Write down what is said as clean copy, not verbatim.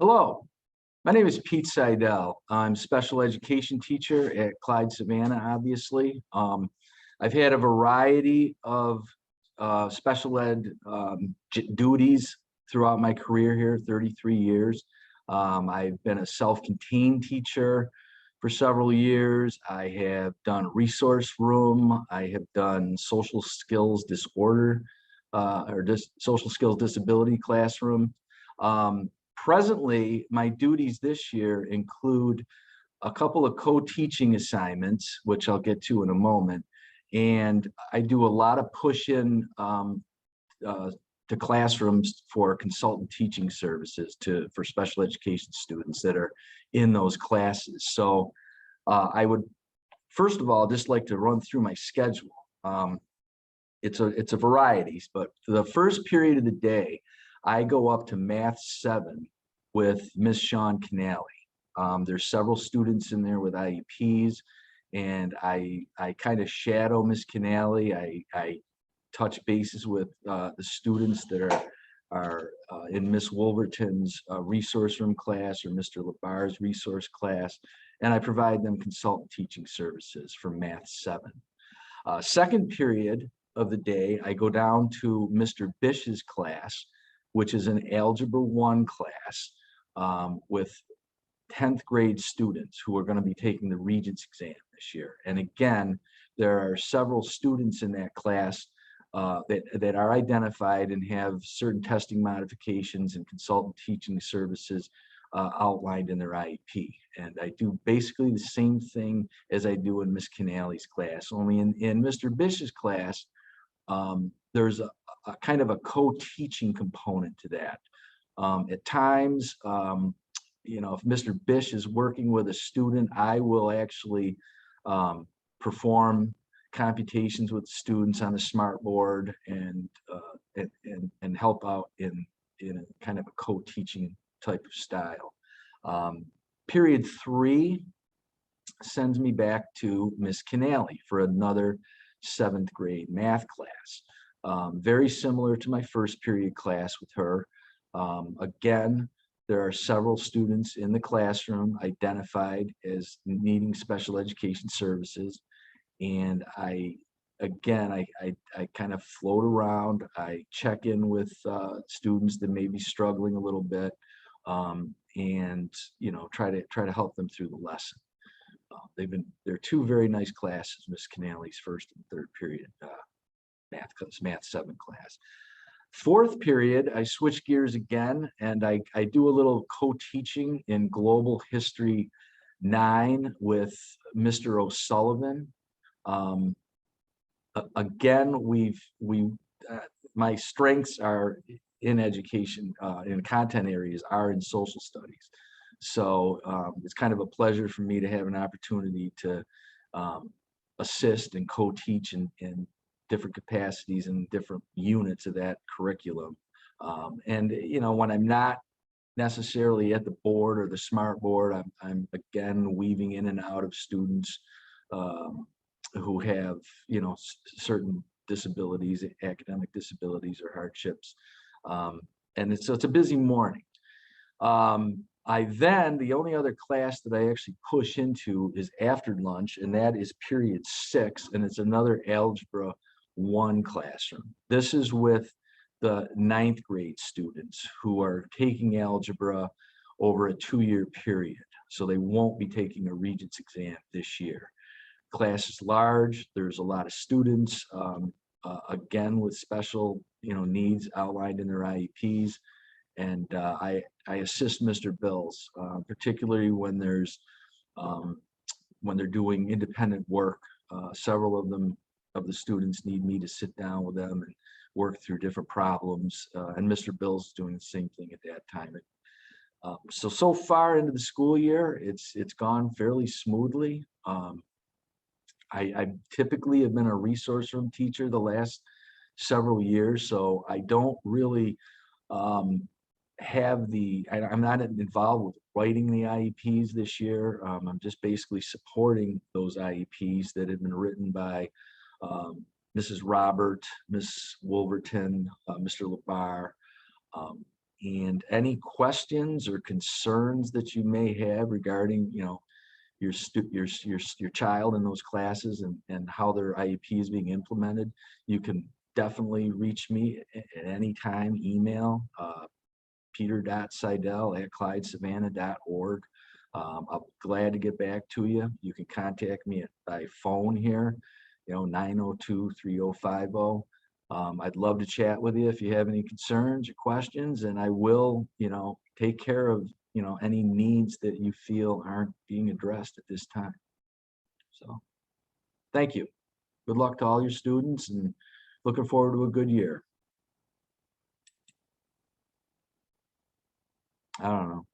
Hello, my name is Pete Seidel. I'm special education teacher at Clyde-Savannah, obviously. I've had a variety of special ed duties throughout my career here, 33 years. I've been a self-contained teacher for several years. I have done resource room. I have done social skills disorder social skills disability classroom. Presently, my duties this year include a couple of co-teaching assignments, which I'll get to in a moment. And I do a lot of push-in to classrooms for consultant teaching services for special education students that are in those classes. So I would, first of all, just like to run through my schedule. It's a varieties, but for the first period of the day, I go up to Math 7 with Miss Sean Canale. There's several students in there with IEPs, and I kind of shadow Miss Canale. I touch bases with the students that are in Miss Wolverton's resource room class or Mr. LaBar's resource class, and I provide them consultant teaching services for Math 7. Second period of the day, I go down to Mr. Bish's class, which is an Algebra 1 class with 10th grade students who are going to be taking the Regents exam this year. And again, there are several students in that class that are identified and have certain testing modifications and consultant teaching services outlined in their IEP. And I do basically the same thing as I do in Miss Canale's class, only in Mr. Bish's class, there's a kind of a co-teaching component to that. At times, if Mr. Bish is working with a student, I will actually perform computations with students on the smartboard and help out in a kind of a co-teaching type of style. Period 3 sends me back to Miss Canale for another 7th grade math class. Very similar to my first period class with her. Again, there are several students in the classroom identified as needing special education services. And I kind of float around. I check in with students that may be struggling a little bit, and try to help them through the lesson. They're two very nice classes, Miss Canale's first and third period math 7 class. Fourth period, I switch gears again, and I do a little co-teaching in Global History 9 with Mr. O'Sullivan. Again, my strengths are in education, in content areas are in social studies. So it's kind of a pleasure for me to have an opportunity to assist and co-teach in different capacities and different units of that curriculum. And when I'm not necessarily at the board or the smart board, I'm again weaving in and out of students who have certain disabilities, academic disabilities or hardships. And so it's a busy morning. The only other class that I actually push into is after lunch, and that is period 6, and it's another Algebra 1 classroom. This is with the 9th grade students who are taking algebra over a 2-year period. So they won't be taking a Regents exam this year. Class is large. There's a lot of students, again, with special needs outlined in their IEPs. And I assist Mr. Bills, particularly when they're doing independent work. Several of the students need me to sit down with them and work through different problems. And Mr. Bills is doing the same thing at that time. So far into the school year, it's gone fairly smoothly. I typically have been a resource room teacher the last several years, so I don't really I'm not involved with writing the IEPs this year. I'm just basically supporting those IEPs that have been written by Mrs. Robert, Miss Wolverton, Mr. LaBar, And any questions or concerns that you may have regarding, your child in those classes and how their IEP is being implemented, you can definitely reach me at any time. Email peter.seidel@clydesavannah.org. I'm glad to get back to you. You can contact me by phone here, 902-3050. I'd love to chat with you if you have any concerns or questions, and I will, take care of, any needs that you feel aren't being addressed at this time. So, thank you. Good luck to all your students, and looking forward to a good year. I don't know.